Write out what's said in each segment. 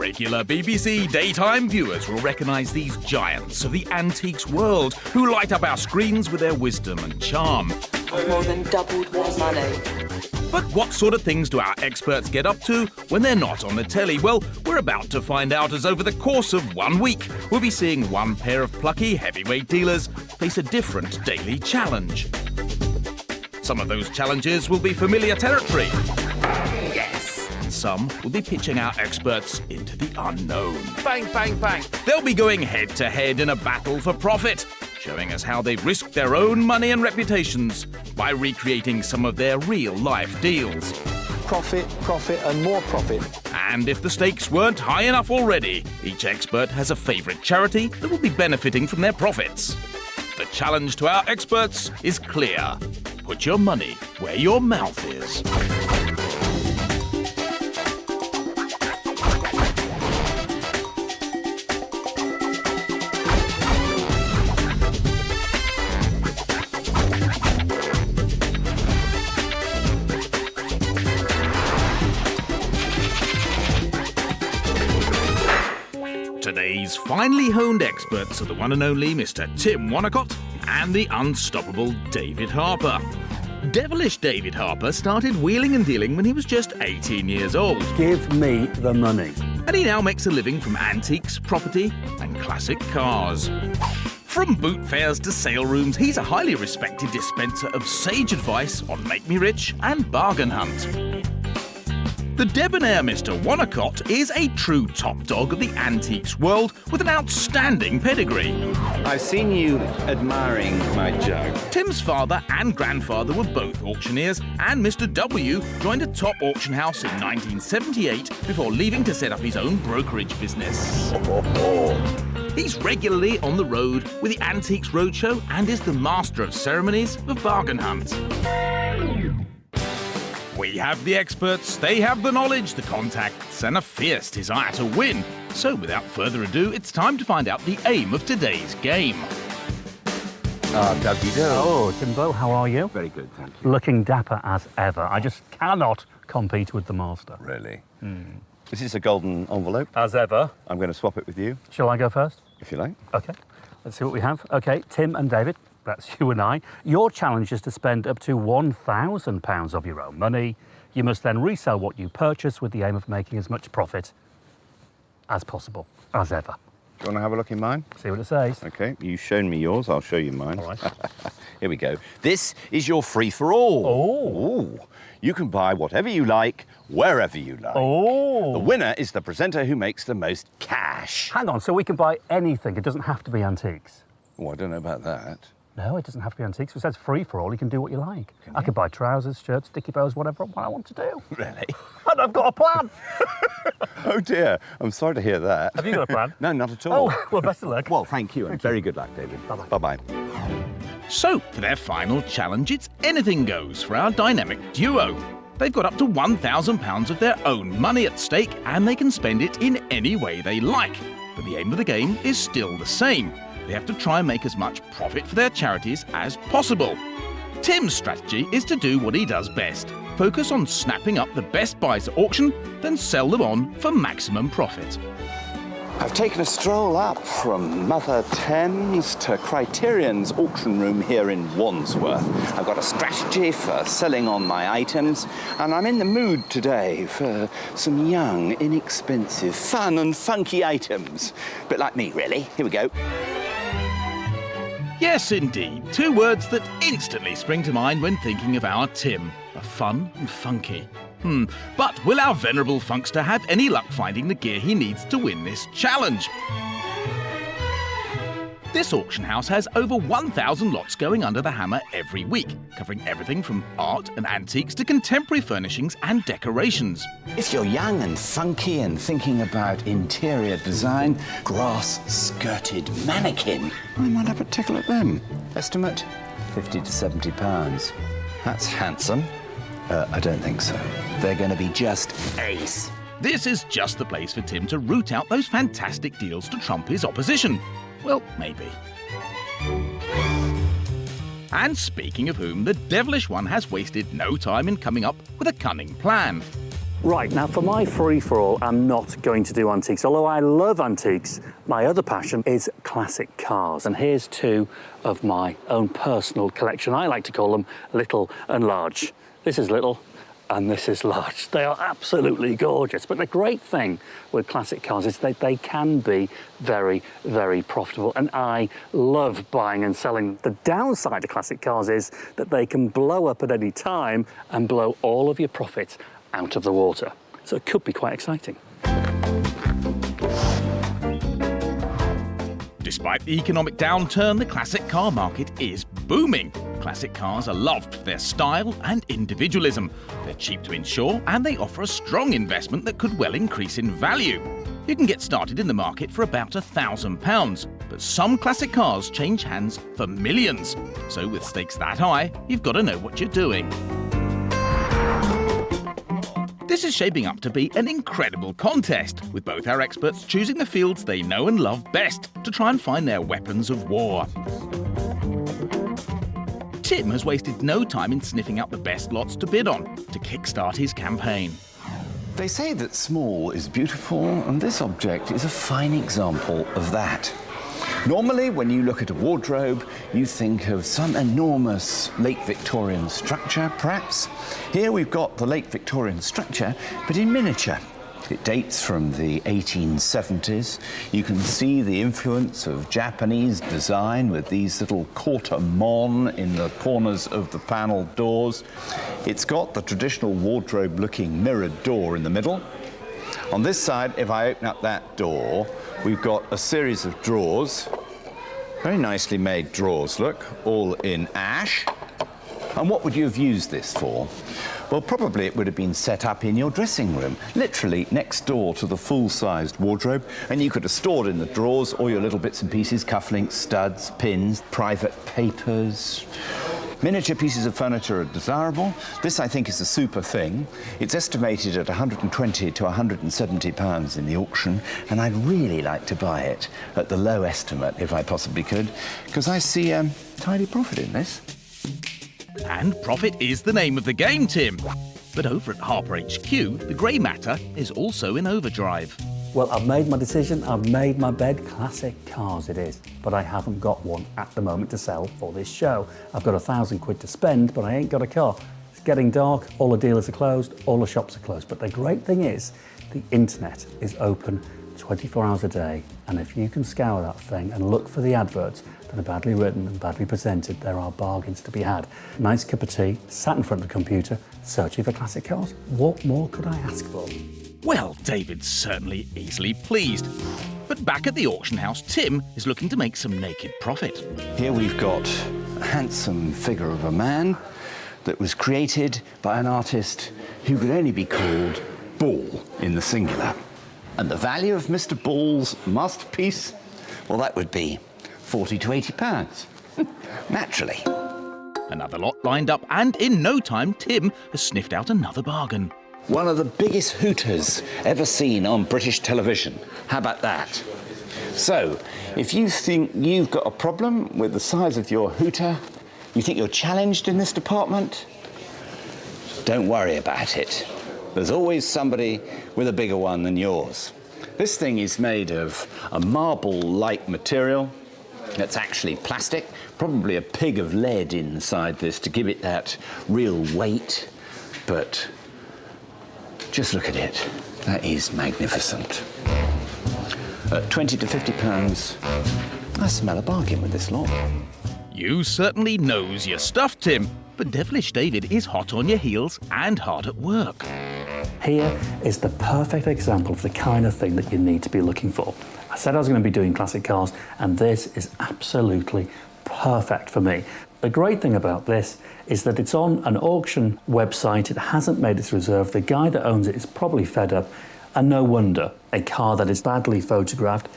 Regular BBC daytime viewers will recognise these giants of the antiques world who light up our screens with their wisdom and charm. I've more than doubled my money. But what sort of things do our experts get up to when they're not on the telly? Well, we're about to find out, as over the course of 1 week, we'll be seeing one pair of plucky heavyweight dealers face a different daily challenge. Some of those challenges will be familiar territory. Yes! And some will be pitching our experts into the unknown. Bang, bang, bang. They'll be going head-to-head in a battle for profit, showing us how they've risked their own money and reputations by recreating some of their real-life deals. Profit, profit and more profit. And if the stakes weren't high enough already, each expert has a favourite charity that will be benefiting from their profits. The challenge to our experts is clear. Put your money where your mouth is. Today's finely honed experts are the one and only Mr. Tim Wonnacott and the unstoppable David Harper. Devilish David Harper started wheeling and dealing when he was just 18 years old. Give me the money. And he now makes a living from antiques, property and classic cars. From boot fairs to sale rooms, he's a highly respected dispenser of sage advice on Make Me Rich and Bargain Hunt. The debonair Mr. Wonnacott is a true top dog of the antiques world with an outstanding pedigree. I've seen you admiring my jug. Tim's father and grandfather were both auctioneers, and Mr. W joined a top auction house in 1978 before leaving to set up his own brokerage business. He's regularly on the road with the Antiques Roadshow and is the master of ceremonies of Bargain Hunt. We have the experts, they have the knowledge, the contacts, and a fierce desire to win. So without further ado, it's time to find out the aim of today's game. Dougie-do. Oh, Timbo, how are you? Very good, thank you. Looking dapper as ever. I just cannot compete with the master. Really? This is a golden envelope. As ever. I'm going to swap it with you, Shall I go first? if you like. OK. Let's see what we have. OK, Tim and David, that's you and I. Your challenge is to spend up to £1,000 of your own money. You must then resell what you purchase with the aim of making as much profit as possible, as ever. Do you want to have a look in mine? See what it says. OK, you've shown me yours, I'll show you mine. All right. Here we go. This is your free-for-all. Oh. Ooh. You can buy whatever you like, wherever you like. Oh. The winner is the presenter who makes the most cash. Hang on, so we can buy anything. It doesn't have to be antiques. Oh, I don't know about that. No, it doesn't have to be antiques. It says free for all. You can do what you like. I could buy trousers, shirts, sticky bows, whatever I want to do. Really? And I've got a plan. Oh, dear. I'm sorry to hear that. Have you got a plan? No, not at all. Oh, well, best of luck. Well, thank you, and very good luck, David. Bye-bye. Bye-bye. So, for their final challenge, it's anything goes for our dynamic duo. They've got up to £1,000 of their own money at stake, and they can spend it in any way they like. But the aim of the game is still the same. They have to try and make as much profit for their charities as possible. Tim's strategy is to do what he does best. Focus on snapping up the best buys at auction, then sell them on for maximum profit. I've taken a stroll up from Mother Thames to Criterion's auction room here in Wandsworth. I've got a strategy for selling on my items, and I'm in the mood today for some young, inexpensive, fun and funky items. A bit like me, really. Here we go. Yes, indeed. Two words that instantly spring to mind when thinking of our Tim. Fun and funky. But will our venerable funkster have any luck finding the gear he needs to win this challenge? This auction house has over 1,000 lots going under the hammer every week, covering everything from art and antiques to contemporary furnishings and decorations. If you're young and funky and thinking about interior design, grass-skirted mannequin, I might have a tickle at them. Estimate, £50 to £70. That's handsome. I don't think so. They're going to be just ace. This is just the place for Tim to root out those fantastic deals to trump his opposition. Well, maybe. And speaking of whom, the devilish one has wasted no time in coming up with a cunning plan. Right, now for my free-for-all, I'm not going to do antiques. Although I love antiques, my other passion is classic cars. And here's two of my own personal collection. I like to call them little and large. This is little and this is large. They are absolutely gorgeous. But the great thing with classic cars is that they can be very, very profitable. And I love buying and selling. The downside of classic cars is that they can blow up at any time and blow all of your profits out of the water. So it could be quite exciting. Despite the economic downturn, the classic car market is booming. Classic cars are loved for their style and individualism. They're cheap to insure and they offer a strong investment that could well increase in value. You can get started in the market for about £1,000, but some classic cars change hands for millions. So with stakes that high, you've got to know what you're doing. This is shaping up to be an incredible contest, with both our experts choosing the fields they know and love best to try and find their weapons of war. Tim has wasted no time in sniffing out the best lots to bid on to kickstart his campaign. They say that small is beautiful, and this object is a fine example of that. Normally, when you look at a wardrobe, you think of some enormous late Victorian structure, perhaps. Here we've got the late Victorian structure, but in miniature. It dates from the 1870s. You can see the influence of Japanese design with these little cortamon in the corners of the panelled doors. It's got the traditional wardrobe-looking mirrored door in the middle. On this side, if I open up that door, we've got a series of drawers, very nicely made drawers, look, all in ash. And what would you have used this for? Well, probably it would have been set up in your dressing room, literally next door to the full-sized wardrobe, and you could have stored in the drawers all your little bits and pieces, cufflinks, studs, pins, private papers. Miniature pieces of furniture are desirable. This, I think, is a super thing. It's estimated at £120 to £170 in the auction, and I'd really like to buy it at the low estimate, if I possibly could, because I see tidy profit in this. And profit is the name of the game, Tim. But over at Harper HQ, the grey matter is also in overdrive. Well, I've made my decision, I've made my bed. Classic cars it is, but I haven't got one at the moment to sell for this show. I've got £1,000 to spend, but I ain't got a car. It's getting dark, all the dealers are closed, all the shops are closed. But the great thing is, the internet is open 24 hours a day, and if you can scour that thing and look for the adverts that are badly written and badly presented, there are bargains to be had. Nice cup of tea, sat in front of the computer, searching for classic cars. What more could I ask for? Well, David's certainly easily pleased. But back at the auction house, Tim is looking to make some naked profit. Here we've got a handsome figure of a man that was created by an artist who could only be called Ball in the singular. And the value of Mr. Ball's masterpiece, well, that would be £40 to £80. Naturally. Another lot lined up, and in no time, Tim has sniffed out another bargain. One of the biggest hooters ever seen on British television. How about that? So, if you think you've got a problem with the size of your hooter, you think you're challenged in this department, don't worry about it. There's always somebody with a bigger one than yours. This thing is made of a marble-like material that's actually plastic, probably a pig of lead inside this to give it that real weight, but just look at it. That is magnificent. At £20 to £50, I smell a bargain with this lot. You certainly knows your stuff, Tim, but Devilish David is hot on your heels and hard at work. Here is the perfect example of the kind of thing that you need to be looking for. I said I was going to be doing classic cars, and this is absolutely perfect for me. The great thing about this is that it's on an auction website. It hasn't made its reserve. The guy that owns it is probably fed up, and no wonder. A car that is badly photographed,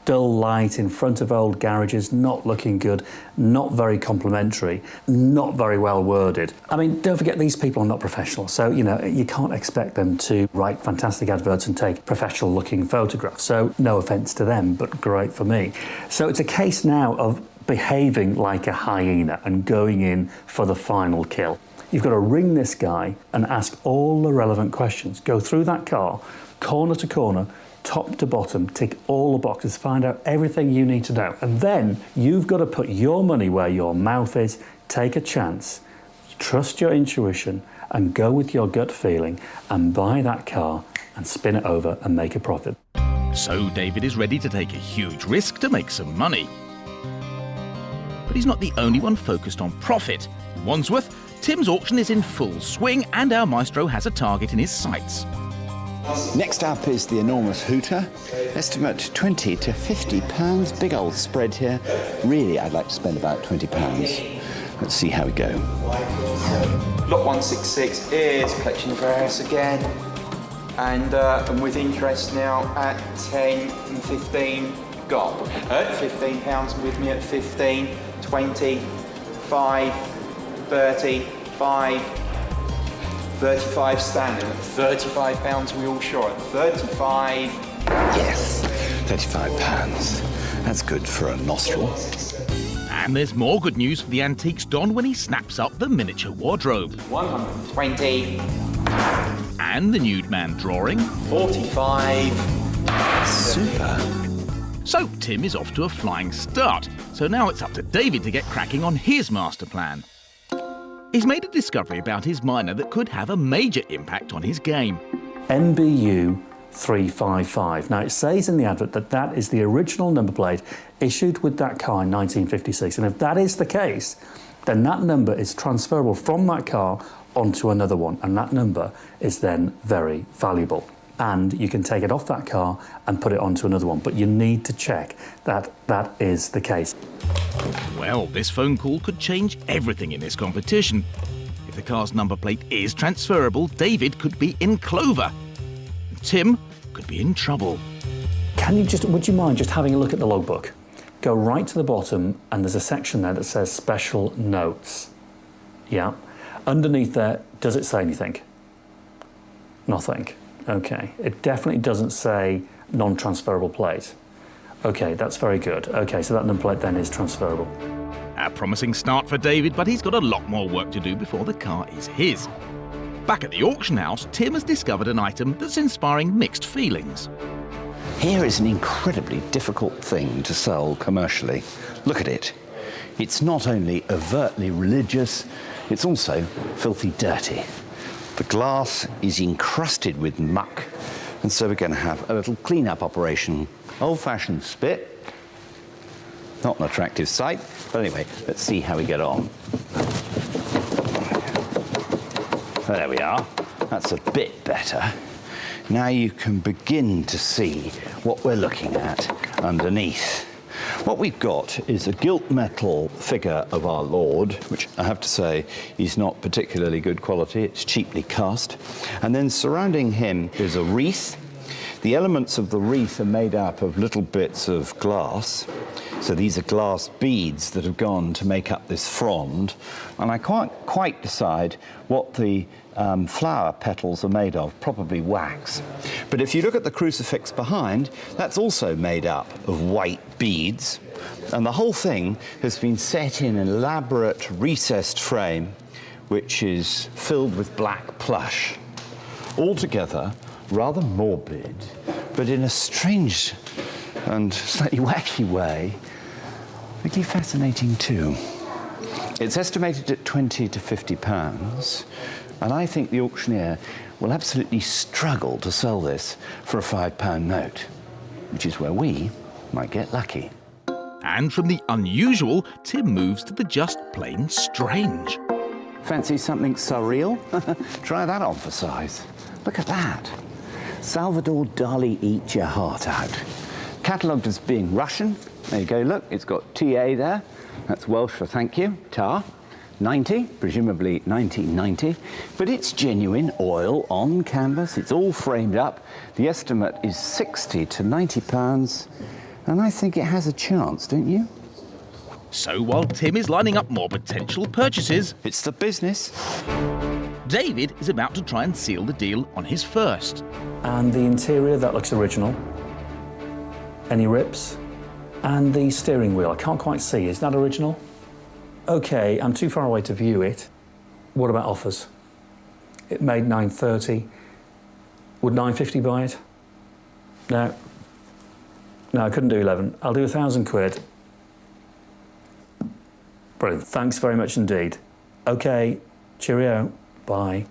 dull light in front of old garages, not looking good, not very complimentary, not very well worded. I mean, don't forget, these people are not professional, so, you know, you can't expect them to write fantastic adverts and take professional looking photographs. So no offence to them, but great for me. So it's a case now of behaving like a hyena and going in for the final kill. You've got to ring this guy and ask all the relevant questions. Go through that car, corner to corner, top to bottom, tick all the boxes, find out everything you need to know. And then you've got to put your money where your mouth is, take a chance, trust your intuition, and go with your gut feeling and buy that car and spin it over and make a profit. So David is ready to take a huge risk to make some money. But he's not the only one focused on profit. In Wandsworth, Tim's auction is in full swing and our maestro has a target in his sights. Next up is the enormous hooter. Estimate 20 to 50 pounds. Big old spread here. Really, I'd like to spend about 20 pounds. Let's see how we go. Lot 166 is collection of rares again. And with interest now at 10 and 15. Got at £15 with me at 15, 20, 5, 30, 5, 35 standing at £35 we all sure at 35. Yes, 35 pounds. That's good for a nostril. And there's more good news for the antiques Don when he snaps up the miniature wardrobe. 120. And the nude man drawing. 45. Super. So Tim is off to a flying start. So now it's up to David to get cracking on his master plan. He's made a discovery about his miner that could have a major impact on his game. NBU 355. Now, it says in the advert that that is the original number plate issued with that car in 1956. And if that is the case, then that number is transferable from that car onto another one. And that number is then very valuable. And you can take it off that car and put it onto another one. But you need to check that that is the case. Well, this phone call could change everything in this competition. If the car's number plate is transferable, David could be in clover. Tim could be in trouble. Would you mind just having a look at the logbook? Go right to the bottom and there's a section there that says special notes. Yeah. Underneath there, does it say anything? Nothing. Okay. It definitely doesn't say non-transferable plate. Okay, that's very good. Okay, so that number plate then is transferable. A promising start for David, but he's got a lot more work to do before the car is his. Back at the auction house, Tim has discovered an item that's inspiring mixed feelings. Here is an incredibly difficult thing to sell commercially. Look at it. It's not only overtly religious, it's also filthy dirty. The glass is encrusted with muck, and so we're going to have a little clean-up operation. Old-fashioned spit. Not an attractive sight, but anyway, let's see how we get on. There we are. That's a bit better. Now you can begin to see what we're looking at underneath. What we've got is a gilt metal figure of our Lord, which I have to say is not particularly good quality. It's cheaply cast. And then surrounding him is a wreath. The elements of the wreath are made up of little bits of glass. So these are glass beads that have gone to make up this frond. And I can't quite decide what the flower petals are made of, probably wax. But if you look at the crucifix behind, that's also made up of white beads. And the whole thing has been set in an elaborate recessed frame, which is filled with black plush. Altogether, rather morbid, but in a strange and slightly wacky way, really fascinating too. It's estimated at 20 to 50 pounds, and I think the auctioneer will absolutely struggle to sell this for a £5 note, which is where we might get lucky. And from the unusual, Tim moves to the just plain strange. Fancy something surreal? Try that on for size. Look at that. Salvador Dali, eat your heart out. Catalogued as being Russian. There you go, look, it's got TA there. That's Welsh for thank you, tar. 90, presumably 1990. But it's genuine oil on canvas. It's all framed up. The estimate is 60 to 90 pounds. And I think it has a chance, don't you? So while Tim is lining up more potential purchases, It's the business. David is about to try and seal the deal on his first. And the interior, that looks original. Any rips? And the steering wheel, I can't quite see. Is that original? Okay, I'm too far away to view it. What about offers? It made 930. Would 950 buy it? No. No, I couldn't do 11. I'll do £1,000. Brilliant. Thanks very much indeed. Okay, cheerio. Bye.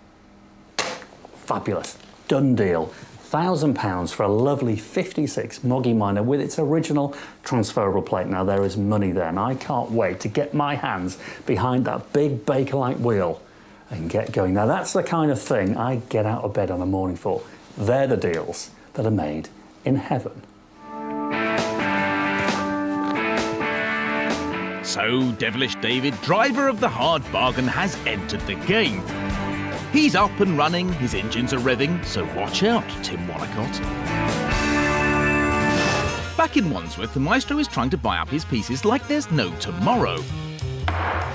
Fabulous. Done deal. £1,000 for a lovely 56 Moggy Minor with its original transferable plate. Now, there is money there, and I can't wait to get my hands behind that big Bakelite wheel and get going. Now, that's the kind of thing I get out of bed on a morning for. They're the deals that are made in heaven. So, Devilish David, driver of the hard bargain, has entered the game. He's up and running, his engines are revving, so watch out, Tim Wonnacott. Back in Wandsworth, the maestro is trying to buy up his pieces like there's no tomorrow.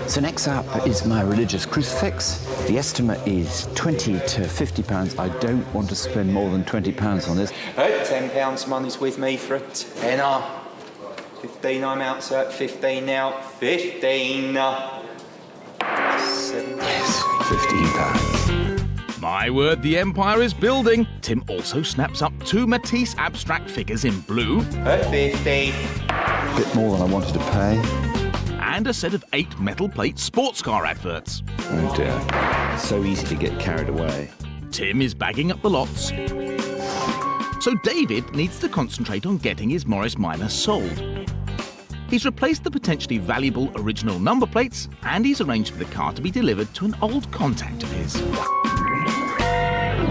So next up is my religious crucifix. The estimate is £20 to £50. I don't want to spend more than £20 on this. £10 money's with me for a tenner. 15 I'm out, so at 15 now. 15. Yes, £15. My word, the empire is building. Tim also snaps up 2 Matisse abstract figures in blue. At 50. A bit more than I wanted to pay. And a set of 8 metal plate sports car adverts. Oh dear, so easy to get carried away. Tim is bagging up the lots. So David needs to concentrate on getting his Morris Minor sold. He's replaced the potentially valuable original number plates, and he's arranged for the car to be delivered to an old contact of his.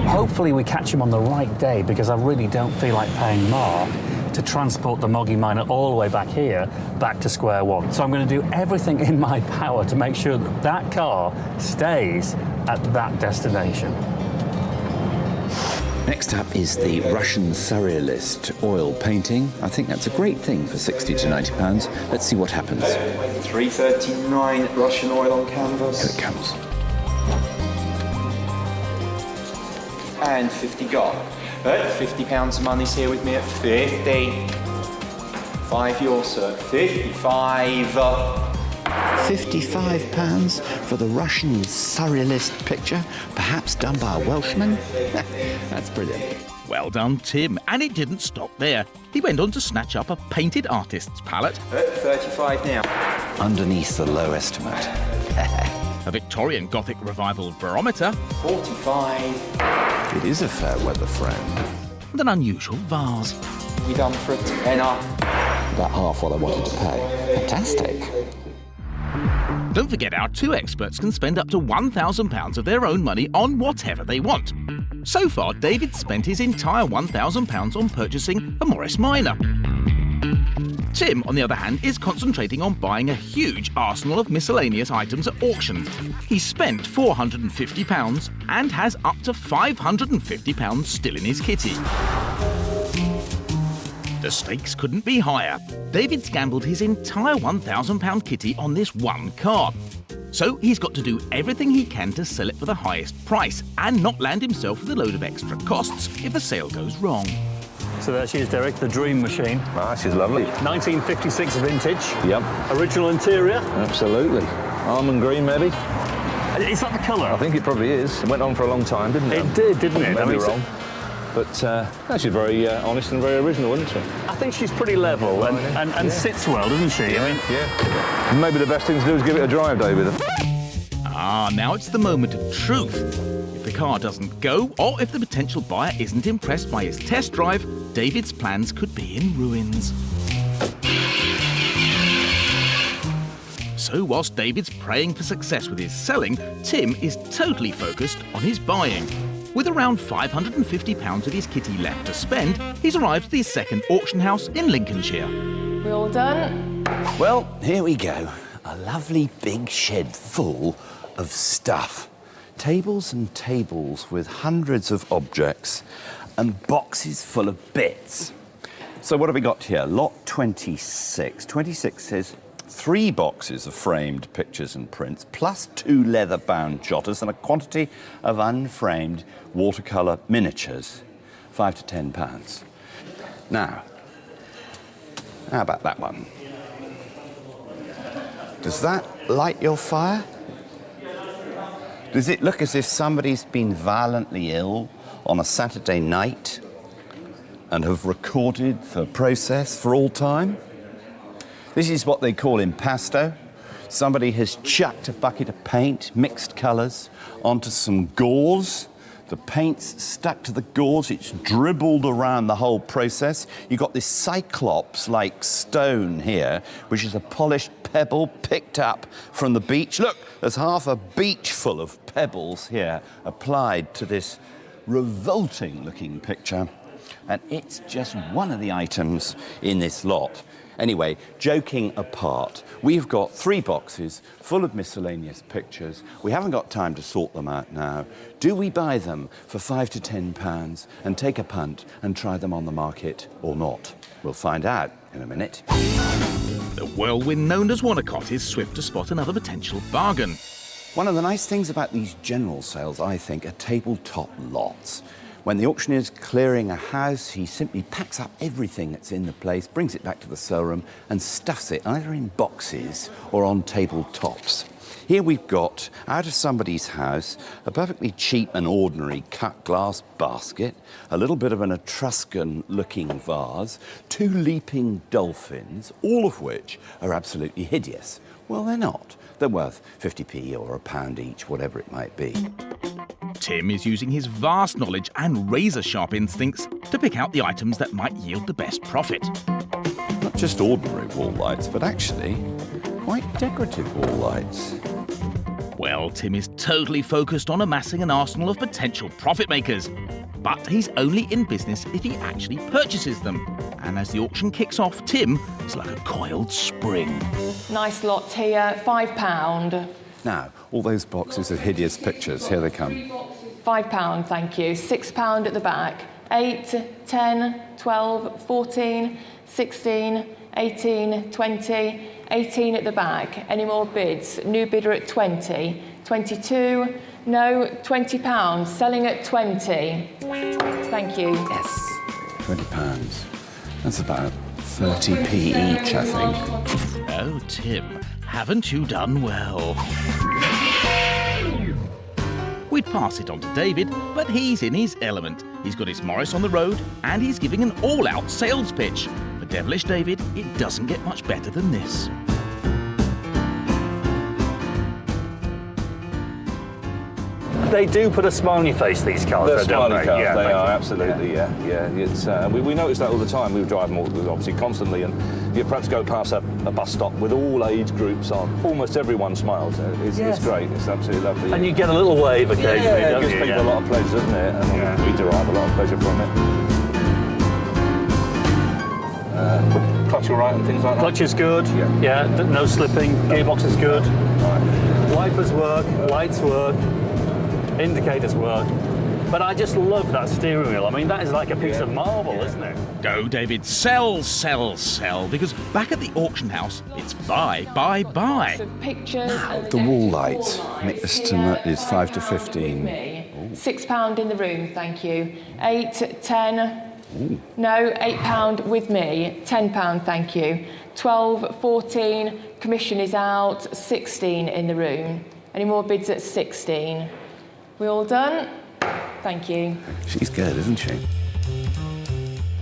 Hopefully we catch him on the right day, because I really don't feel like paying more to transport the Moggy Minor all the way back here, back to square one. So I'm going to do everything in my power to make sure that that car stays at that destination. Next up is the Russian Surrealist oil painting. I think that's a great thing for £60 to £90. Let's see what happens. £3.39 Russian oil on canvas. Here it comes. And 50 got. £50 money's here with me at 50. 5 yours, sir. 55. £55 for the Russian Surrealist picture, perhaps done by a Welshman? That's brilliant. Well done, Tim. And it didn't stop there. He went on to snatch up a painted artist's palette. At 35 now. Underneath the low estimate. A Victorian Gothic revival barometer. 45. It is a fair weather friend. And an unusual vase. We done for a tenner. About half what I wanted to pay. Fantastic. Don't forget, our 2 experts can spend up to £1,000 of their own money on whatever they want. So far, David's spent his entire £1,000 on purchasing a Morris Minor. Tim, on the other hand, is concentrating on buying a huge arsenal of miscellaneous items at auction. He's spent £450 and has up to £550 still in his kitty. The stakes couldn't be higher. David's gambled his entire £1,000 kitty on this one car. So he's got to do everything he can to sell it for the highest price and not land himself with a load of extra costs if the sale goes wrong. So there she is, Derek, the dream machine. Ah, she's lovely. 1956 vintage. Yep. Original interior. Absolutely. Almond green, maybe? Is that the colour? I think it probably is. It went on for a long time, didn't it? It did, didn't it? Maybe wrong. But no, she's very honest and very original, isn't she? I think she's pretty level and sits well, doesn't she? Yeah, I mean, yeah. Maybe the best thing to do is give it a drive, David. Ah, now it's the moment of truth. If the car doesn't go, or if the potential buyer isn't impressed by his test drive, David's plans could be in ruins. So whilst David's praying for success with his selling, Tim is totally focused on his buying. With around £550 of his kitty left to spend, he's arrived at his second auction house in Lincolnshire. We all done? Well, here we go. A lovely big shed full of stuff. Tables and tables with hundreds of objects and boxes full of bits. So what have we got here? Lot 26. 26 says 3 boxes of framed pictures and prints, plus 2 leather-bound jotters and a quantity of unframed watercolour miniatures. £5 to £10. Now, how about that one? Does that light your fire? Does it look as if somebody's been violently ill on a Saturday night and have recorded the process for all time? This is what they call impasto. Somebody has chucked a bucket of paint, mixed colours, onto some gauze. The paint's stuck to the gauze, it's dribbled around the whole process. You've got this cyclops-like stone here, which is a polished pebble picked up from the beach. Look, there's half a beach full of pebbles here applied to this revolting-looking picture. And it's just one of the items in this lot. Anyway, joking apart, we've got 3 boxes full of miscellaneous pictures. We haven't got time to sort them out now. Do we buy them for £5 to £10 and take a punt and try them on the market or not? We'll find out in a minute. The whirlwind known as Wonnacott is swift to spot another potential bargain. One of the nice things about these general sales, I think, are tabletop lots. When the auctioneer's clearing a house, he simply packs up everything that's in the place, brings it back to the sale room and stuffs it either in boxes or on tabletops. Here we've got, out of somebody's house, a perfectly cheap and ordinary cut glass basket, a little bit of an Etruscan-looking vase, 2 leaping dolphins, all of which are absolutely hideous. Well, they're not. They're worth 50p or £1 each, whatever it might be. Tim is using his vast knowledge and razor-sharp instincts to pick out the items that might yield the best profit. Not just ordinary wall lights, but actually quite decorative wall lights. Well, Tim is totally focused on amassing an arsenal of potential profit makers. But he's only in business if he actually purchases them. And as the auction kicks off, Tim is like a coiled spring. Nice lot here, £5. Now, all those boxes of hideous pictures, here they come. £5, thank you. £6 at the back. 8, 10, 12, 14, 16, 18, 20, 18 at the back. Any more bids? New bidder at 20. 22, no, £20. Selling at 20. Thank you. Yes, £20. That's about 30p each, I think. Oh, Tim, haven't you done well? We'd pass it on to David, but he's in his element. He's got his Morris on the road, and he's giving an all-out sales pitch. For Devilish David, it doesn't get much better than this. They do put a smile on your face, these cars. They're don't smiling cars, Yeah, they are, you. absolutely, yeah. It's, we notice that all the time. We drive them obviously constantly, and you perhaps go past a bus stop with all age groups on. Almost everyone smiles. It's great, it's absolutely lovely. And you get a little wave occasionally, yeah, it don't gives you? people a lot of pleasure, doesn't it? And we derive a lot of pleasure from it. Clutch all right and things like that? Clutch is good, yeah, no slipping, gearbox is good. Wipers work, lights work, indicators work. But I just love that steering wheel. I mean, that is like a piece of marble, isn't it? Go, David, sell, sell, sell, because back at the auction house, it's buy, buy, buy. So pictures. The wall lights, estimate is 5 to 15. £6 in the room, thank you. 8, 10. Ooh. No, £8 with me. £10, thank you. 12, 14. Commission is out. 16 in the room. Any more bids at 16? We all done? Thank you. She's good, isn't she?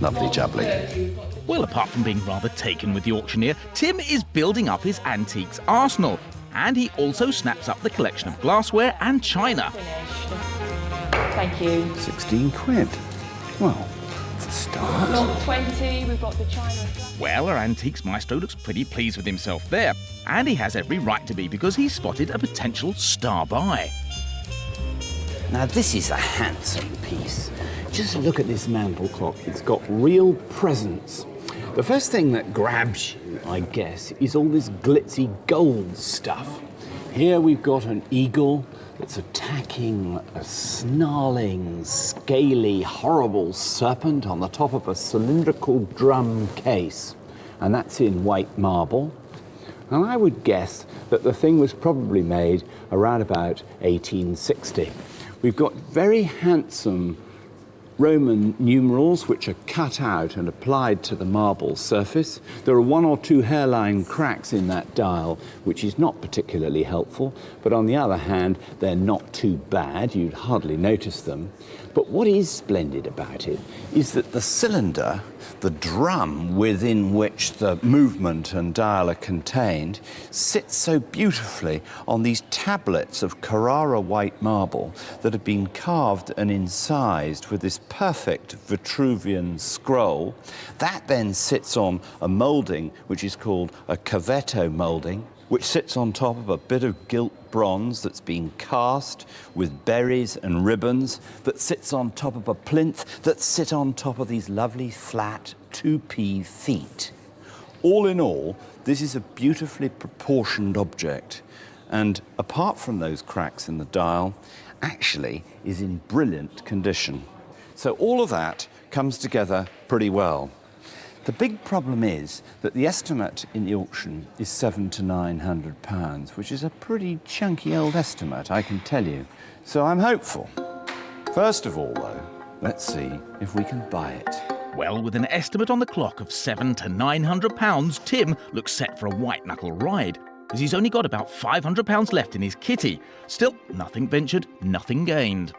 Lovely jubbly. Well, apart from being rather taken with the auctioneer, Tim is building up his antiques arsenal. And he also snaps up the collection of glassware and china. Finished. Thank you. 16 quid. Well, it's a start. Lot 20, we've got the china. Well, our antiques maestro looks pretty pleased with himself there. And he has every right to be because he's spotted a potential star buy. Now, this is a handsome piece. Just look at this mantel clock. It's got real presence. The first thing that grabs you, I guess, is all this glitzy gold stuff. Here we've got an eagle that's attacking a snarling, scaly, horrible serpent on the top of a cylindrical drum case. And that's in white marble. And I would guess that the thing was probably made around about 1860. We've got very handsome Roman numerals which are cut out and applied to the marble surface. There are 1 or 2 hairline cracks in that dial, which is not particularly helpful, but on the other hand, they're not too bad. You'd hardly notice them. But what is splendid about it is that the cylinder, the drum within which the movement and dial are contained, sits so beautifully on these tablets of Carrara white marble that have been carved and incised with this perfect Vitruvian scroll. That then sits on a moulding which is called a cavetto moulding, which sits on top of a bit of gilt bronze that's been cast with berries and ribbons, that sits on top of a plinth, that sit on top of these lovely flat 2p feet. All in all, this is a beautifully proportioned object, and apart from those cracks in the dial, actually is in brilliant condition. So all of that comes together pretty well. The big problem is that the estimate in the auction is £700 to £900, which is a pretty chunky old estimate, I can tell you. So I'm hopeful. First of all, though, let's see if we can buy it. Well, with an estimate on the clock of £700 to £900, Tim looks set for a white-knuckle ride, as he's only got about £500 left in his kitty. Still, nothing ventured, nothing gained.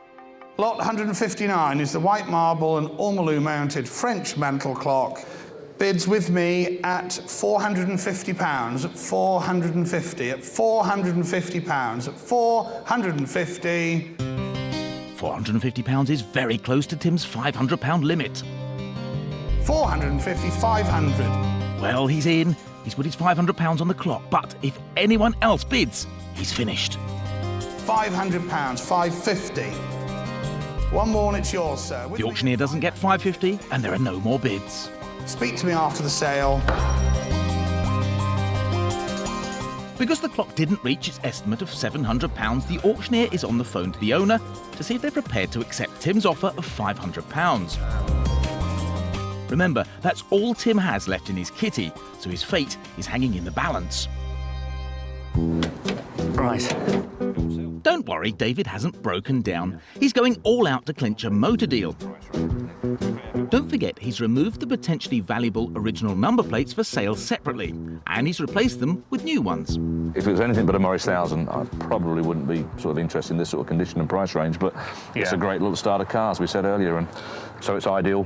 Lot 159 is the white marble and ormolu mounted French mantel clock. Bids with me at £450, at 450, at £450, at 450. £450 is very close to Tim's £500 limit. 450, 500. Well, he's in. He's put his £500 on the clock, but if anyone else bids, he's finished. £500, 550. One more and it's yours, sir. The auctioneer doesn't get £550, and there are no more bids. Speak to me after the sale. Because the clock didn't reach its estimate of £700, the auctioneer is on the phone to the owner to see if they're prepared to accept Tim's offer of £500. Remember, that's all Tim has left in his kitty, so his fate is hanging in the balance. Right. Don't worry, David hasn't broken down. He's going all out to clinch a motor deal. Don't forget, he's removed the potentially valuable original number plates for sale separately, and he's replaced them with new ones. If it was anything but a Morris 1000, I probably wouldn't be sort of interested in this sort of condition and price range, but it's a great little starter car, as we said earlier, and so it's ideal.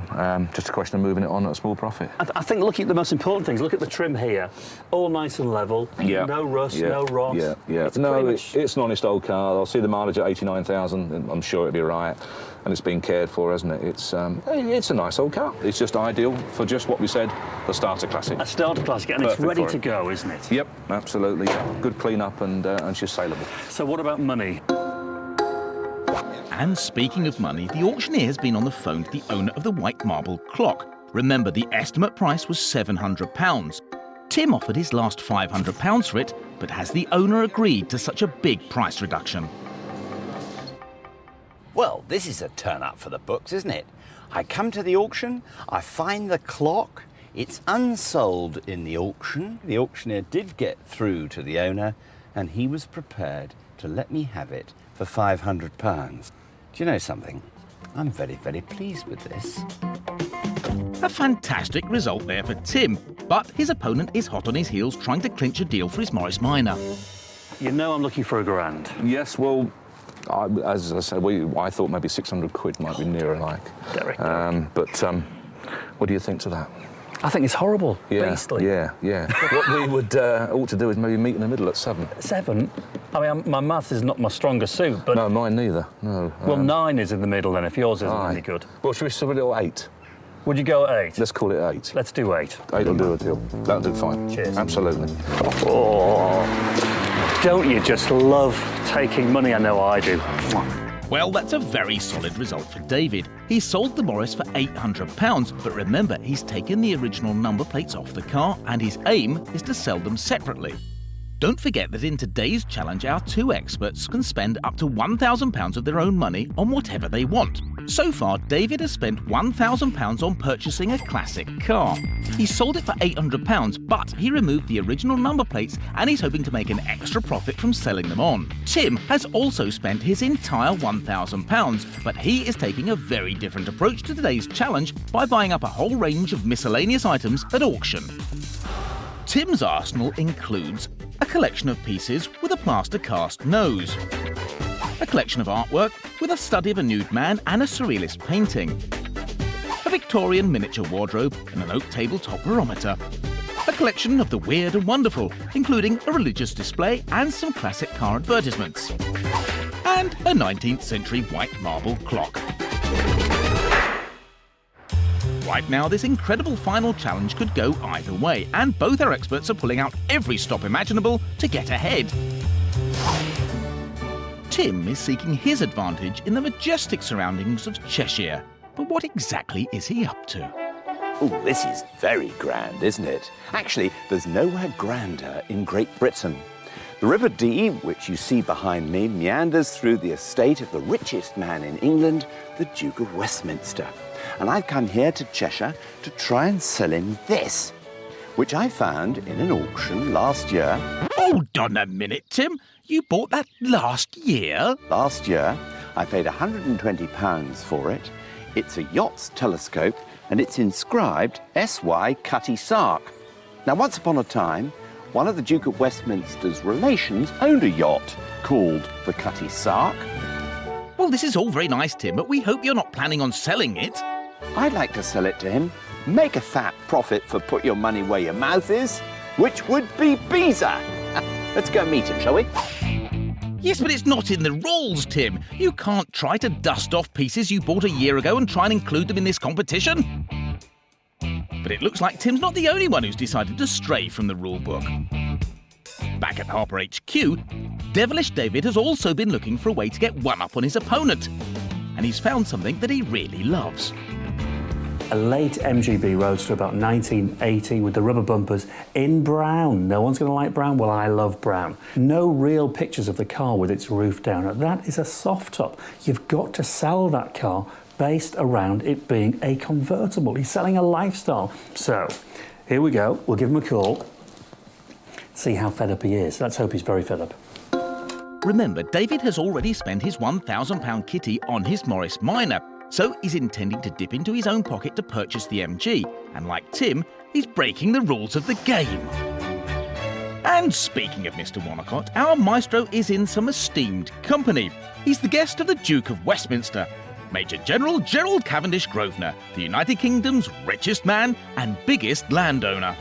Just a question of moving it on at a small profit. I think looking at the most important things, look at the trim here. All nice and level, no rust, no rot. It's an honest old car. I'll see the mileage at 89,000, and I'm sure it'll be right. And it's been cared for, hasn't it? It's a nice old car. It's just ideal for just what we said, the starter classic. A starter classic, and Perfect it's ready to go, isn't it? Yep, absolutely. Good clean-up and she's saleable. So what about money? And speaking of money, the auctioneer has been on the phone to the owner of the white marble clock. Remember, the estimate price was £700. Tim offered his last £500 for it, but has the owner agreed to such a big price reduction? Well, this is a turn up for the books, isn't it? I come to the auction, I find the clock, it's unsold in the auction. The auctioneer did get through to the owner, and he was prepared to let me have it for £500. Do you know something? I'm very, very pleased with this. A fantastic result there for Tim, but his opponent is hot on his heels trying to clinch a deal for his Morris Minor. You know I'm looking for £1,000. Yes, well, as I said, I thought maybe 600 quid might be nearer like. Derek. What do you think to that? I think it's horrible, beastly. Yeah. What we would ought to do is maybe meet in the middle at 7. 7? I mean, my maths is not my strongest suit, but... No, mine neither, no. Well, 9 is in the middle then, if yours isn't any good. Well, should we sub it at 8? Would you go at 8? Let's call it 8. Let's do 8. 8 will do a deal. That'll do fine. Cheers. Absolutely. Oh, don't you just love taking money? I know I do. Well, that's a very solid result for David. He sold the Morris for £800, but remember, he's taken the original number plates off the car, and his aim is to sell them separately. Don't forget that in today's challenge, our two experts can spend up to £1,000 of their own money on whatever they want. So far, David has spent £1,000 on purchasing a classic car. He sold it for £800, but he removed the original number plates and he's hoping to make an extra profit from selling them on. Tim has also spent his entire £1,000, but he is taking a very different approach to today's challenge by buying up a whole range of miscellaneous items at auction. Tim's arsenal includes a collection of pieces with a plaster cast nose, a collection of artwork with a study of a nude man and a surrealist painting, a Victorian miniature wardrobe and an oak tabletop barometer, a collection of the weird and wonderful, including a religious display and some classic car advertisements, and a 19th century white marble clock. Right now, this incredible final challenge could go either way, and both our experts are pulling out every stop imaginable to get ahead. Tim is seeking his advantage in the majestic surroundings of Cheshire. But what exactly is he up to? Oh, this is very grand, isn't it? Actually, there's nowhere grander in Great Britain. The River Dee, which you see behind me, meanders through the estate of the richest man in England, the Duke of Westminster. And I've come here to Cheshire to try and sell him this, which I found in an auction last year. Hold on a minute, Tim. You bought that last year? Last year, I paid £120 for it. It's a yacht's telescope, and it's inscribed S.Y. Cutty Sark. Now, once upon a time, one of the Duke of Westminster's relations owned a yacht called the Cutty Sark. Well, this is all very nice, Tim, but we hope you're not planning on selling it. I'd like to sell it to him, make a fat profit for put your money where your mouth is, which would be Pisa. Let's go meet him, shall we? Yes, but it's not in the rules, Tim. You can't try to dust off pieces you bought a year ago and try and include them in this competition. But it looks like Tim's not the only one who's decided to stray from the rule book. Back at Harper HQ, Devilish David has also been looking for a way to get one up on his opponent. And he's found something that he really loves. A late MGB Roadster about 1980 with the rubber bumpers in brown. No one's going to like brown? Well, I love brown. No real pictures of the car with its roof down. That is a soft top. You've got to sell that car based around it being a convertible. He's selling a lifestyle. So, here we go. We'll give him a call. See how fed up he is. Let's hope he's very fed up. Remember, David has already spent his £1,000 kitty on his Morris Minor, so he's intending to dip into his own pocket to purchase the MG. And like Tim, he's breaking the rules of the game. And speaking of Mr. Wonnacott, our maestro is in some esteemed company. He's the guest of the Duke of Westminster, Major General Gerald Cavendish Grosvenor, the United Kingdom's richest man and biggest landowner.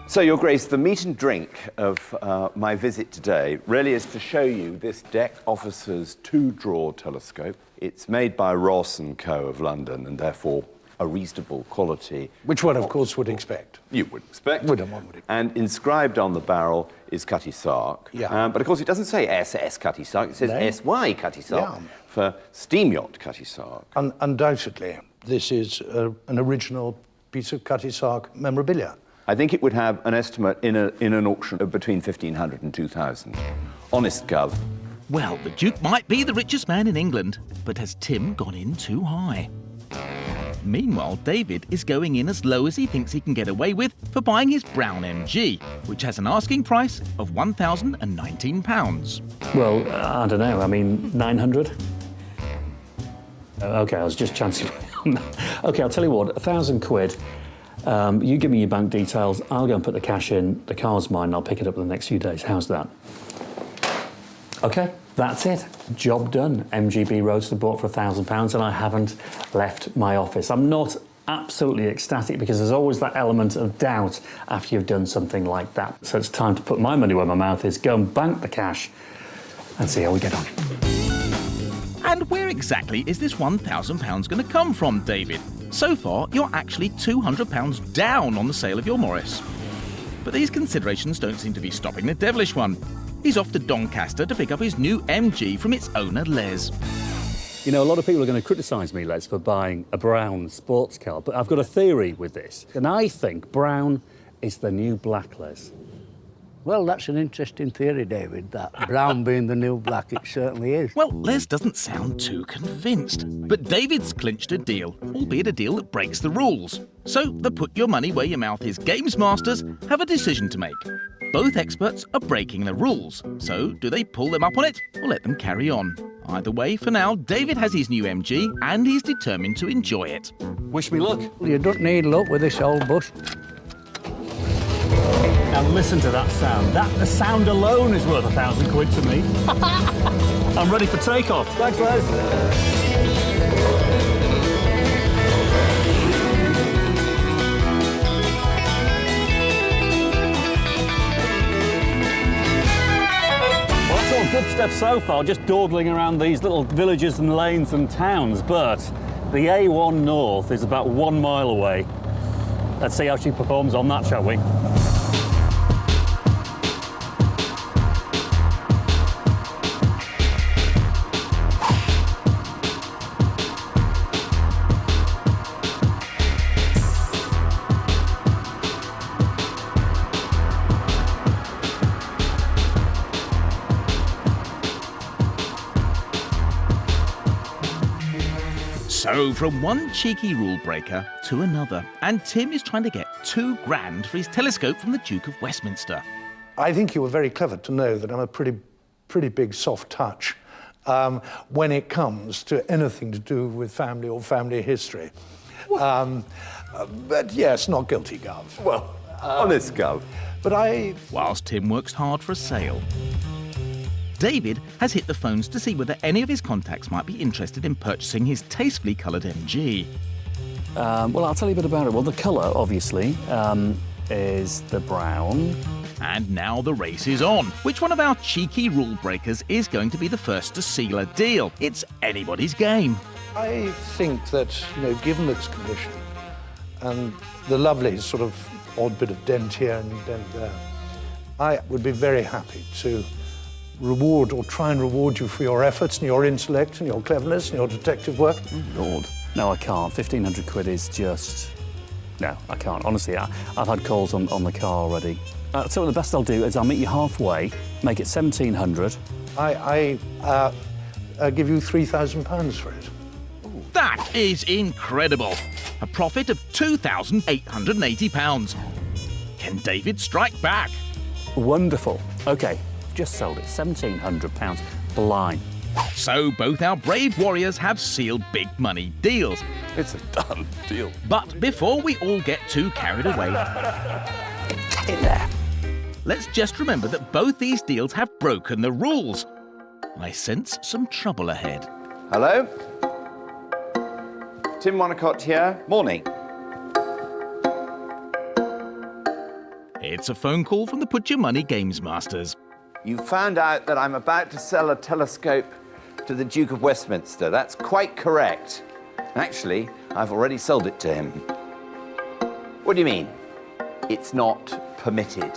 So, Your Grace, the meat and drink of my visit today really is to show you this deck officer's two-drawer telescope. It's made by Ross & Co. of London and therefore a reasonable quality. Which one, of course, would expect. You would expect. One would expect. And inscribed on the barrel is Cutty Sark. Yeah. But of course, it doesn't say SS Cutty Sark, it says No. SY Cutty Sark for steam yacht Cutty Sark. Undoubtedly, this is an original piece of Cutty Sark memorabilia. I think it would have an estimate in an auction of between 1,500 and 2,000. Honest, Gov. Well, the Duke might be the richest man in England, but has Tim gone in too high? Meanwhile, David is going in as low as he thinks he can get away with for buying his brown MG, which has an asking price of £1,019. Well, I don't know. I mean, 900? OK, I was just chancing on that. OK, I'll tell you what, £1,000. You give me your bank details, I'll go and put the cash in, the car's mine, and I'll pick it up in the next few days. How's that? OK, that's it. Job done. MGB Roadster bought for £1,000 and I haven't left my office. I'm not absolutely ecstatic because there's always that element of doubt after you've done something like that. So it's time to put my money where my mouth is, go and bank the cash and see how we get on. And where exactly is this £1,000 going to come from, David? So far, you're actually £200 down on the sale of your Morris. But these considerations don't seem to be stopping the devilish one. He's off to Doncaster to pick up his new MG from its owner, Les. You know, a lot of people are going to criticise me, Les, for buying a brown sports car, but I've got a theory with this. And I think brown is the new black, Les? Well, that's an interesting theory, David, that brown being the new black. It certainly is. Well, Les doesn't sound too convinced, but David's clinched a deal, albeit a deal that breaks the rules. So the Put Your Money Where Your Mouth Is Games Masters have a decision to make. Both experts are breaking the rules, so do they pull them up on it or let them carry on? Either way, for now, David has his new MG and he's determined to enjoy it. Wish me luck. You don't need luck with this old bus. Now listen to that sound. The sound alone is worth £1,000 to me. I'm ready for takeoff. Thanks, Les. Well, that's all good stuff so far, just dawdling around these little villages and lanes and towns, but the A1 North is about 1 mile away. Let's see how she performs on that, shall we? So, from one cheeky rule breaker to another, and Tim is trying to get £2 grand for his telescope from the Duke of Westminster. I think you were very clever to know that I'm a pretty big soft touch when it comes to anything to do with family or family history. But yes, not guilty, Gov. Well, honest, Gov. But Whilst Tim works hard for a sale, David has hit the phones to see whether any of his contacts might be interested in purchasing his tastefully coloured MG. Well, I'll tell you a bit about it. Well, the colour, obviously, is the brown. And now the race is on. Which one of our cheeky rule breakers is going to be the first to seal a deal? It's anybody's game. I think that, given its condition and the lovely sort of odd bit of dent here and dent there, I would be very happy to reward or try and reward you for your efforts and your intellect and your cleverness and your detective work. Oh, Lord. No, I can't. £1,500 is just... No, I can't. Honestly, I've had calls on the car already. So the best I'll do is I'll meet you halfway, make it 1,700. I give you £3,000 for it. That is incredible. A profit of £2,880. Can David strike back? Wonderful. OK, just sold it. £1,700 blind. So both our brave warriors have sealed big money deals. It's a done deal. But before we all get too carried away, In there. let's just remember that both these deals have broken the rules. I sense some trouble ahead. Hello? Tim Wonnacott here. Morning. It's a phone call from the Put Your Money Games Masters. You found out that I'm about to sell a telescope to the Duke of Westminster. That's quite correct. Actually, I've already sold it to him. What do you mean? It's not permitted.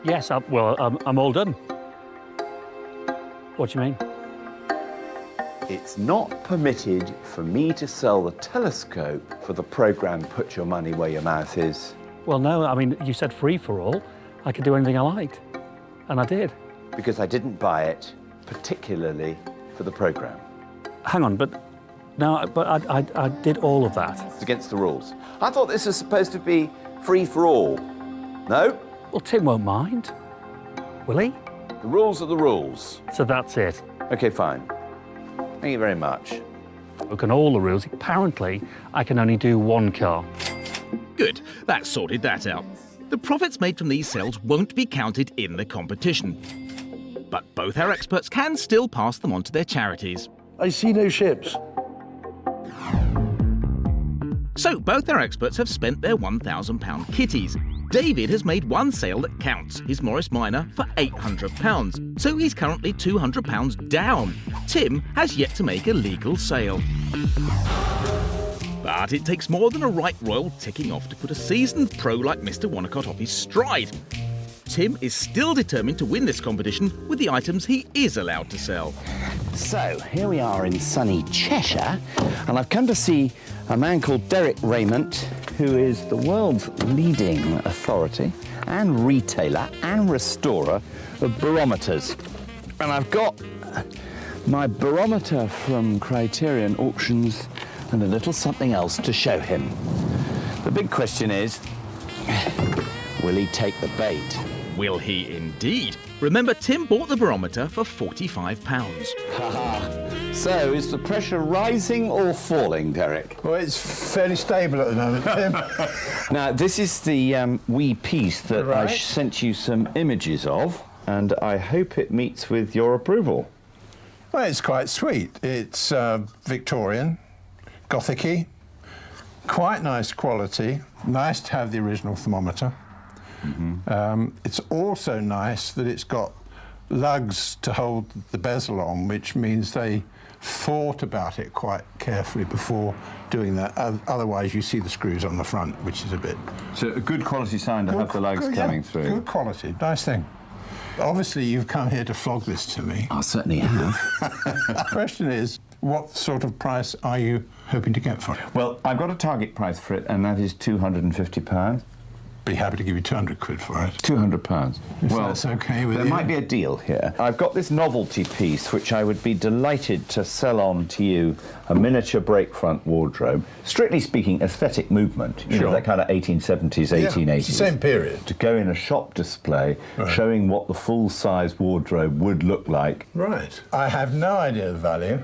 Yes, I'm all done. What do you mean? It's not permitted for me to sell the telescope for the programme Put Your Money Where Your Mouth Is. Well, no, I mean, you said free for all. I could do anything I liked. And I did. Because I didn't buy it particularly for the programme. Hang on, but I did all of that. It's against the rules. I thought this was supposed to be free for all. No? Well, Tim won't mind. Will he? The rules are the rules. So that's it. OK, fine. Thank you very much. Look at all the rules. Apparently, I can only do one car. Good, that sorted that out. The profits made from these sales won't be counted in the competition. But both our experts can still pass them on to their charities. I see no ships. So both our experts have spent their £1,000 kitties. David has made one sale that counts, his Morris Minor, for £800. So he's currently £200 down. Tim has yet to make a legal sale. But it takes more than a right royal ticking off to put a seasoned pro like Mr. Wonnacott off his stride. Tim is still determined to win this competition with the items he is allowed to sell. So, here we are in sunny Cheshire, and I've come to see a man called Derek Raymond, who is the world's leading authority and retailer and restorer of barometers. And I've got my barometer from Criterion Auctions and a little something else to show him. The big question is, will he take the bait? Will he indeed? Remember, Tim bought the barometer for £45. So, is the pressure rising or falling, Derek? Well, it's fairly stable at the moment, Tim. Now, this is the wee piece that I Right. sent you some images of, and I hope it meets with your approval. Well, it's quite sweet. It's Victorian, Gothic-y, quite nice quality. Nice to have the original thermometer. It's also nice that it's got lugs to hold the bezel on, which means they thought about it quite carefully before doing that. Otherwise, you see the screws on the front, which is a bit... So a good quality sign to have the lugs coming through. Good quality, nice thing. Obviously, you've come here to flog this to me. I certainly have. The question is, what sort of price are you hoping to get for it? Well, I've got a target price for it, and that is £250. Be happy to give you 200 quid for it. £200. If that's okay with there you. might be a deal here. I've got this novelty piece, which I would be delighted to sell on to you, a miniature break front wardrobe. Strictly speaking, aesthetic movement. You know, that kind of 1870s, 1880s. Yeah, it's the same period. To go in a shop display, showing what the full-size wardrobe would look like. Right. I have no idea the value.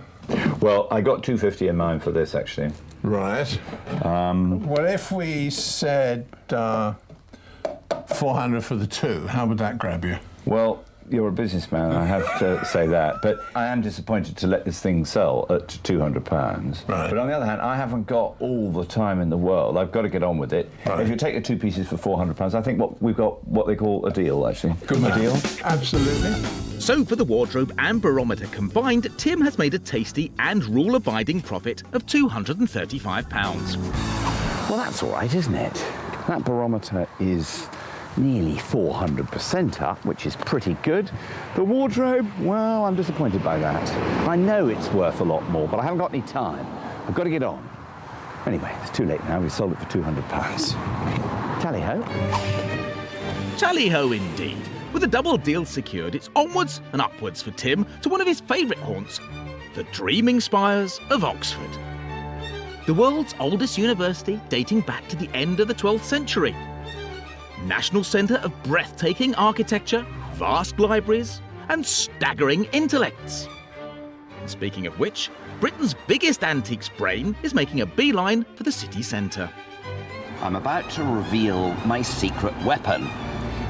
Well, I got £250 in mind for this, actually. Right. Well, if we said 400 for the two, how would that grab you? Well, you're a businessman, I have to say that, but I am disappointed to let this thing sell at £200. Right. But on the other hand, I haven't got all the time in the world. I've got to get on with it. Right. If you take the two pieces for £400, I think we've got what they call a deal, actually. Good man. A deal? Absolutely. So for the wardrobe and barometer combined, Tim has made a tasty and rule-abiding profit of £235. Well, that's all right, isn't it? That barometer is nearly 400% up, which is pretty good. The wardrobe, well, I'm disappointed by that. I know it's worth a lot more, but I haven't got any time. I've got to get on. Anyway, it's too late now. We sold it for £200. Tally-ho. Tally-ho indeed. With a double deal secured, it's onwards and upwards for Tim to one of his favourite haunts, the Dreaming Spires of Oxford. The world's oldest university, dating back to the end of the 12th century. National centre of breathtaking architecture, vast libraries, and staggering intellects. And speaking of which, Britain's biggest antiques brain is making a beeline for the city centre. I'm about to reveal my secret weapon.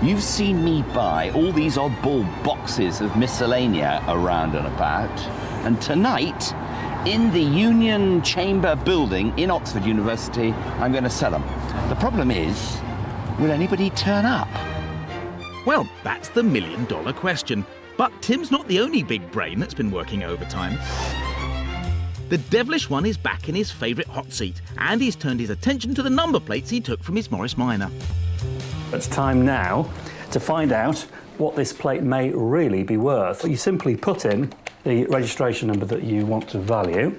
You've seen me buy all these oddball boxes of miscellanea around and about, and tonight, in the Union Chamber building in Oxford University, I'm going to sell them. The problem is, will anybody turn up? Well, that's the million-dollar question. But Tim's not the only big brain that's been working overtime. The devilish one is back in his favourite hot seat, and he's turned his attention to the number plates he took from his Morris Minor. It's time now to find out what this plate may really be worth. You simply put in the registration number that you want to value.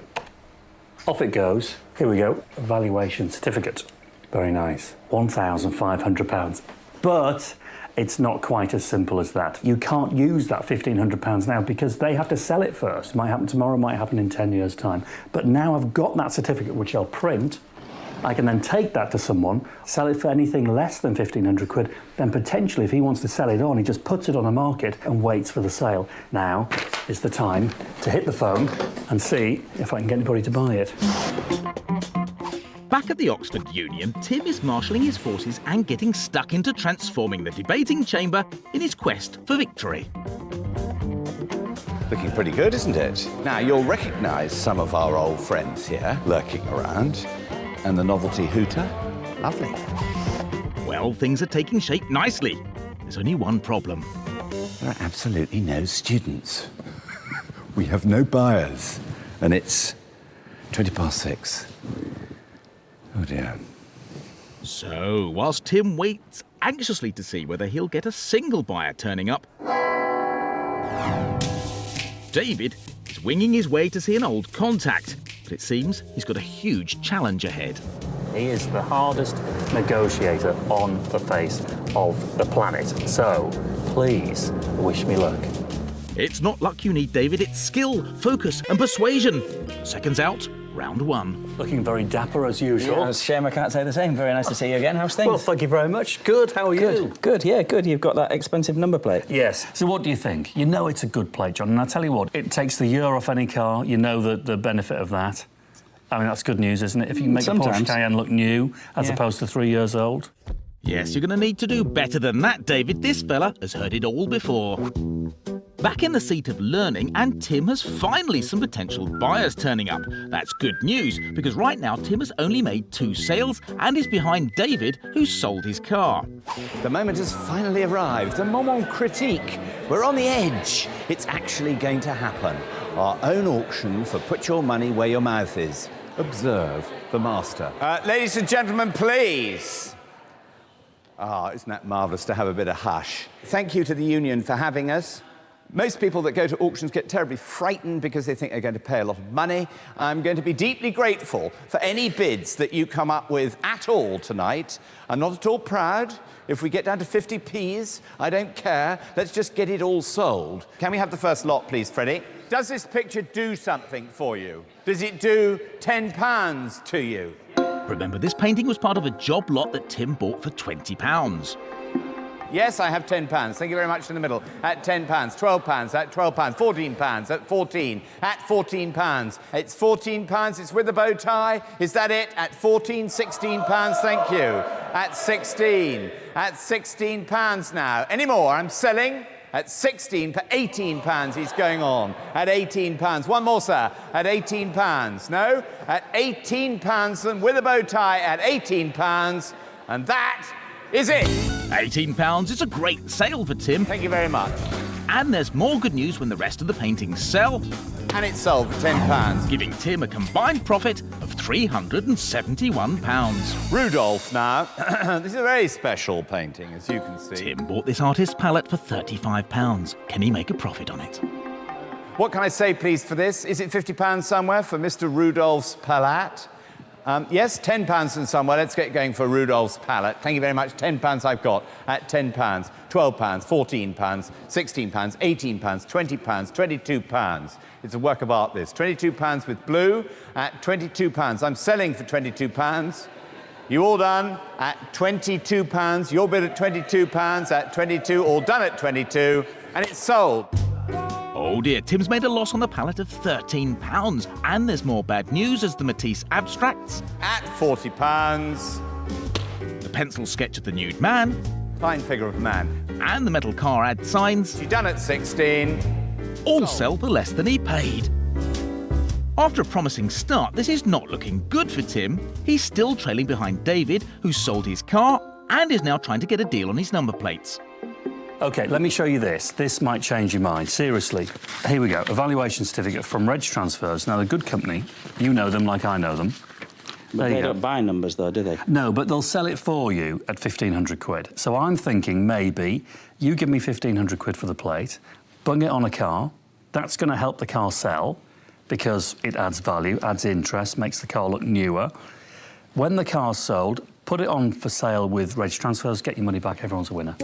Off it goes. Here we go. Valuation certificate. Very nice. £1,500. But it's not quite as simple as that. You can't use that £1,500 now because they have to sell it first. It might happen tomorrow, might happen in 10 years' time. But now I've got that certificate, which I'll print. I can then take that to someone, sell it for anything less than 1,500 quid, then potentially if he wants to sell it on, he just puts it on the market and waits for the sale. Now is the time to hit the phone and see if I can get anybody to buy it. Back at the Oxford Union, Tim is marshalling his forces and getting stuck into transforming the debating chamber in his quest for victory. Looking pretty good, isn't it? Now, you'll recognise some of our old friends here lurking around. And the novelty hooter? Lovely. Well, things are taking shape nicely. There's only one problem. There are absolutely no students. We have no buyers. And it's 6:20. Oh dear. So, whilst Tim waits anxiously to see whether he'll get a single buyer turning up, David is winging his way to see an old contact. But it seems he's got a huge challenge ahead. He is the hardest negotiator on the face of the planet. So, please, wish me luck. It's not luck you need, David, it's skill, focus and persuasion. Seconds out, round one. Looking very dapper as usual. Yeah, shame I can't say the same. Very nice to see you again. How's things? Well, thank you very much. Good, how are you? Good, yeah, good. You've got that expensive number plate. Yes. So what do you think? You know it's a good plate, John, and I tell you what, it takes the year off any car. You know the benefit of that. I mean, that's good news, isn't it? If you can make a Porsche Cayenne look new as opposed to 3 years old. Yes, you're going to need to do better than that, David. This fella has heard it all before. Back in the seat of learning, and Tim has finally some potential buyers turning up. That's good news, because right now Tim has only made 2 sales and is behind David, who's sold his car. The moment has finally arrived. The moment critique. We're on the edge. It's actually going to happen. Our own auction for Put Your Money Where Your Mouth Is. Observe the master. Ladies and gentlemen, please. Isn't that marvellous to have a bit of hush? Thank you to the union for having us. Most people that go to auctions get terribly frightened because they think they're going to pay a lot of money. I'm going to be deeply grateful for any bids that you come up with at all tonight. I'm not at all proud. If we get down to 50p's, I don't care. Let's just get it all sold. Can we have the first lot, please, Freddie? Does this picture do something for you? Does it do £10 to you? Remember, this painting was part of a job lot that Tim bought for £20. Yes, I have £10. Thank you very much in the middle. At £10, £12, at £12, £14, at 14, at £14. It's £14, it's with a bow tie. Is that it? At 14, £16, thank you. At 16, at £16 now. Any more? I'm selling. At 16, £18 he's going on. At £18. One more, sir. At £18. No? At £18 and with a bow tie at £18. And that is it. £18 is a great sale for Tim. Thank you very much. And there's more good news when the rest of the paintings sell. And it's sold for £10. Giving Tim a combined profit of £371. Rudolph now. This is a very special painting, as you can see. Tim bought this artist's palette for £35. Can he make a profit on it? What can I say, please, for this? Is it £50 somewhere for Mr. Rudolph's palette? Yes, £10 and somewhere. Let's get going for Rudolph's palette. Thank you very much. £10 I've got at £10, £12, £14, £16, £18, £20, £22. It's a work of art, this. £22 with blue at £22. I'm selling for £22. You all done at £22. Your bid at £22 at 22. All done at 22. And it's sold. Oh dear, Tim's made a loss on the palette of £13. And there's more bad news as the Matisse abstracts. At £40. The pencil sketch of the nude man. Fine figure of man. And the metal car ad signs. You're done at 16. All sell for less than he paid. After a promising start, this is not looking good for Tim. He's still trailing behind David, who's sold his car and is now trying to get a deal on his number plates. OK, let me show you this. This might change your mind. Seriously. Here we go. Evaluation certificate from Reg Transfers. Now, they're a good company. You know them like I know them. But they don't buy numbers, though, do they? No, but they'll sell it for you at 1,500 quid. So I'm thinking maybe you give me 1,500 quid for the plate, bung it on a car. That's going to help the car sell because it adds value, adds interest, makes the car look newer. When the car's sold, put it on for sale with Reg Transfers, get your money back, everyone's a winner.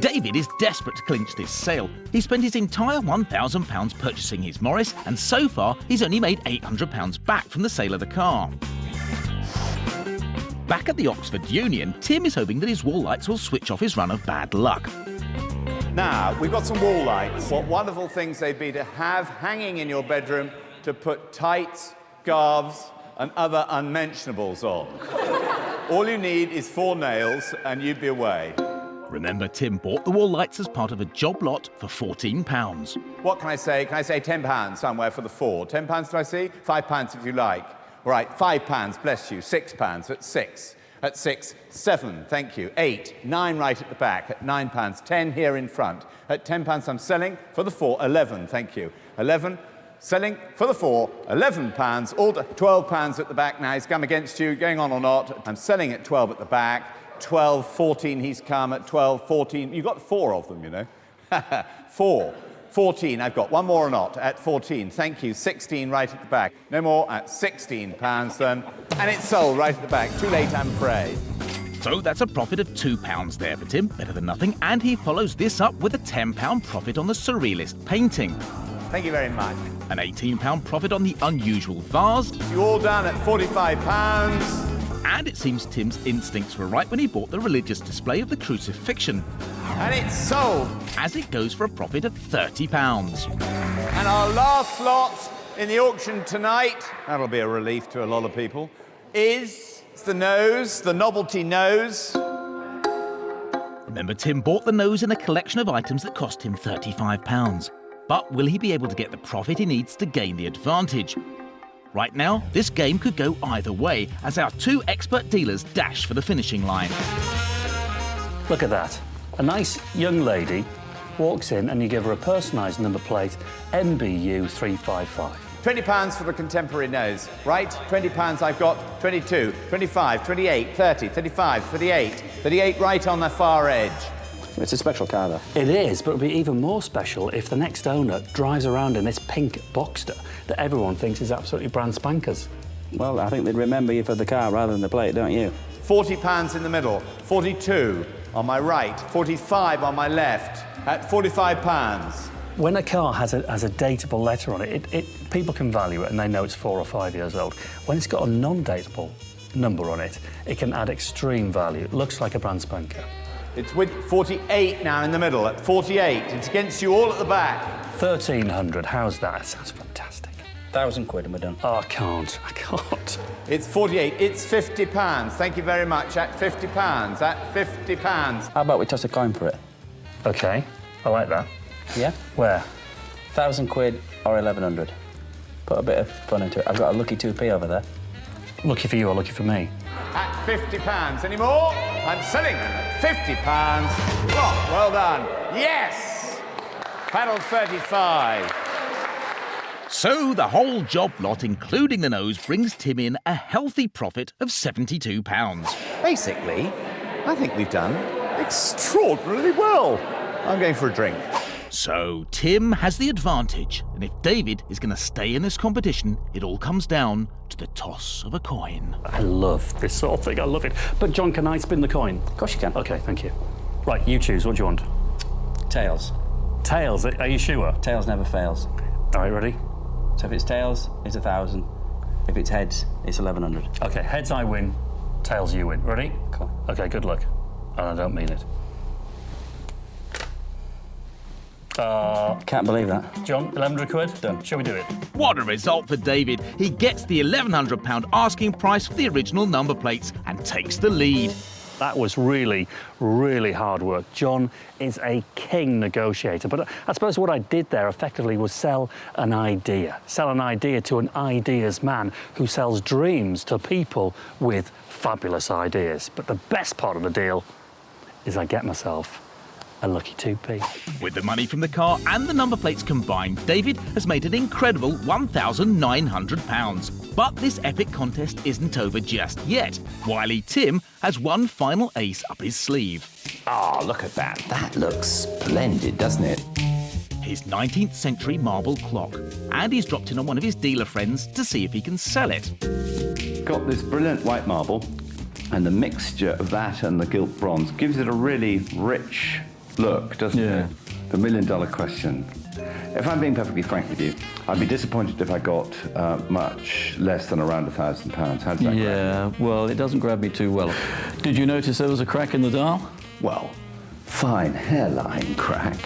David is desperate to clinch this sale. He spent his entire £1,000 purchasing his Morris, and so far he's only made £800 back from the sale of the car. Back at the Oxford Union, Tim is hoping that his wall lights will switch off his run of bad luck. Now, we've got some wall lights. What wonderful things they'd be to have hanging in your bedroom to put tights, scarves, and other unmentionables on. All you need is 4 nails, and you'd be away. Remember, Tim bought the wall lights as part of a job lot for £14. What can I say? Can I say £10 somewhere for the 4? £10 do I see? £5 if you like. All right, £5, bless you. £6 at 6. At 6, 7, thank you. 8, 9 right at the back. At £9, 10 here in front. At £10 I'm selling for the 4, 11, thank you. 11, selling for the 4, £11. All £12 at the back now. He's come against you, going on or not. I'm selling at 12 at the back. 12, 14 he's come at 12, 14. You've got 4 of them, you know. 4. 14, I've got one more or not at 14. Thank you. 16 right at the back. No more at £16 then. And it's sold right at the back. Too late, I'm afraid. So that's a profit of £2 there for Tim, better than nothing, and he follows this up with a £10 profit on the surrealist painting. Thank you very much. An £18 profit on the unusual vase. You all done at £45. And it seems Tim's instincts were right when he bought the religious display of the crucifixion. And it's sold. As it goes for a profit of £30. And our last lot in the auction tonight, that'll be a relief to a lot of people, is the nose, the novelty nose. Remember, Tim bought the nose in a collection of items that cost him £35. But will he be able to get the profit he needs to gain the advantage? Right now, this game could go either way as our two expert dealers dash for the finishing line. Look at that. A nice young lady walks in and you give her a personalised number plate, MBU 355. £20 for the contemporary nose, right? £20 I've got, 22, 25, 28, 30, 35, 38, 38 right on the far edge. It's a special car, though. It is, but it'll be even more special if the next owner drives around in this pink Boxster that everyone thinks is absolutely brand spankers. Well, I think they'd remember you for the car rather than the plate, don't you? £40 in the middle, 42 on my right, 45 on my left, at £45. When a car has a dateable letter on it, people can value it and they know it's 4 or 5 years old. When it's got a non-dateable number on it, it can add extreme value. It looks like a brand spanker. It's with 48 now in the middle, at 48. It's against you all at the back. 1,300, how's that? That sounds fantastic. £1,000 and we're done. Oh, I can't. It's 48, it's £50. Thank you very much, at £50, at £50. How about we toss a coin for it? OK, I like that. Yeah? Where? £1,000 or 1,100. Put a bit of fun into it. I've got a lucky 2p over there. Lucky for you or lucky for me? At £50. Any more? I'm selling them at £50. Oh, well done. Yes! Panel 35. So the whole job lot, including the nose, brings Tim in a healthy profit of £72. Basically, I think we've done extraordinarily well. I'm going for a drink. So Tim has the advantage, and if David is going to stay in this competition, it all comes down to the toss of a coin. I love this sort of thing, I love it. But John, can I spin the coin? Of course you can. OK, thank you. Right, you choose, what do you want? Tails. Tails, are you sure? Tails never fails. All right, ready? So if it's tails, it's 1,000. If it's heads, it's 1,100. OK, heads I win, tails you win. Ready? Cool. OK, good luck. And I don't mean it. Can't believe that. John, 1,100 quid? Done. Shall we do it? What a result for David. He gets the £1,100 asking price for the original number plates and takes the lead. That was really, really hard work. John is a king negotiator. But I suppose what I did there effectively was sell an idea. Sell an idea to an ideas man who sells dreams to people with fabulous ideas. But the best part of the deal is I get myself a lucky 2p. With the money from the car and the number plates combined, David has made an incredible £1,900. But this epic contest isn't over just yet. Wily Tim has one final ace up his sleeve. Oh, look at that. That looks splendid, doesn't it? His 19th century marble clock. And he's dropped in on one of his dealer friends to see if he can sell it. Got this brilliant white marble, and the mixture of that and the gilt bronze gives it a really rich look, doesn't it? The million-dollar question. If I'm being perfectly frank with you, I'd be disappointed if I got much less than around £1,000. How does that grab you? Well, it doesn't grab me too well. Did you notice there was a crack in the dial? Well, fine hairline crack.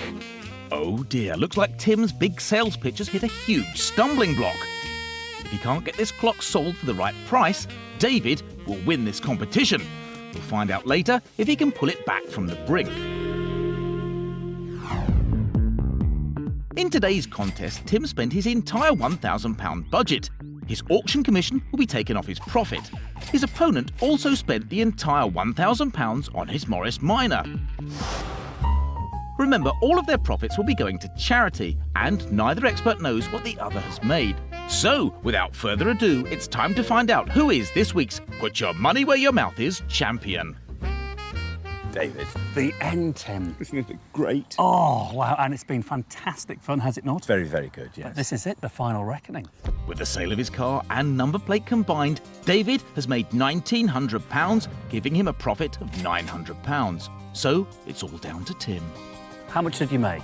Oh dear, looks like Tim's big sales pitch has hit a huge stumbling block. If he can't get this clock sold for the right price, David will win this competition. We'll find out later if he can pull it back from the brink. In today's contest, Tim spent his entire £1,000 budget. His auction commission will be taken off his profit. His opponent also spent the entire £1,000 on his Morris Minor. Remember, all of their profits will be going to charity, and neither expert knows what the other has made. So, without further ado, it's time to find out who is this week's Put Your Money Where Your Mouth Is champion. David. The end, Tim. Isn't it great? Oh, wow, and it's been fantastic fun, has it not? Very, very good, yes. But this is it, the final reckoning. With the sale of his car and number plate combined, David has made £1,900, giving him a profit of £900. So it's all down to Tim. How much did you make?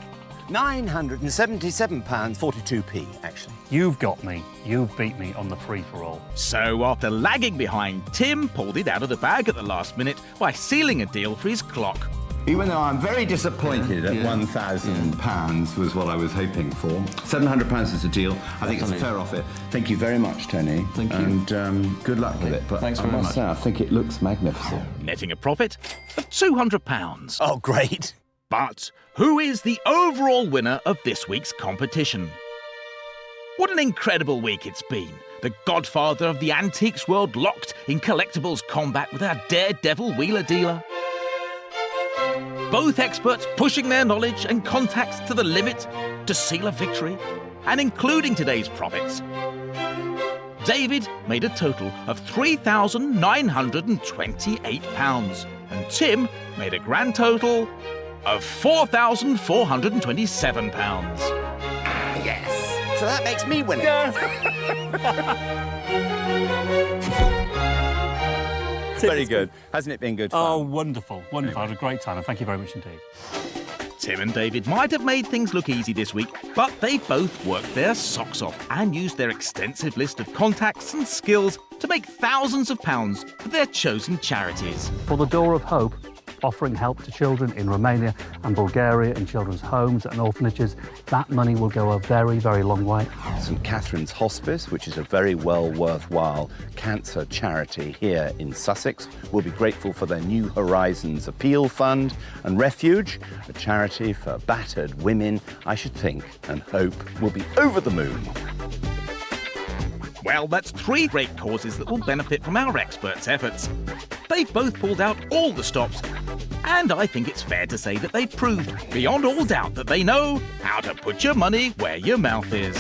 £977.42p, actually. You've got me. You've beat me on the free-for-all. So after lagging behind, Tim pulled it out of the bag at the last minute by sealing a deal for his clock. Even though I'm very disappointed at £1,000 was what I was hoping for. £700 is a deal. I think it's a fair offer. Thank you very much, Tony. Thank you. And good luck with it. But Thanks I very must much. say, I think it looks magnificent. Netting a profit of £200. Oh, great. But who is the overall winner of this week's competition? What an incredible week it's been. The godfather of the antiques world locked in collectibles combat with our daredevil wheeler dealer. Both experts pushing their knowledge and contacts to the limit to seal a victory. And including today's profits, David made a total of £3,928. And Tim made a grand total of £4,427. Yes. So that makes me winning. Very good. Hasn't it been good fun? Oh, wonderful. Wonderful. I had a great time, and thank you very much indeed. Tim and David might have made things look easy this week, but they both worked their socks off and used their extensive list of contacts and skills to make thousands of pounds for their chosen charities. For the Door of Hope, offering help to children in Romania and Bulgaria in children's homes and orphanages, that money will go a very, very long way. St Catherine's Hospice, which is a very well worthwhile cancer charity here in Sussex, will be grateful for their New Horizons Appeal Fund, and Refuge, a charity for battered women, I should think and hope will be over the moon. Well, that's 3 great causes that will benefit from our experts' efforts. They've both pulled out all the stops, and I think it's fair to say that they've proved beyond all doubt that they know how to put your money where your mouth is.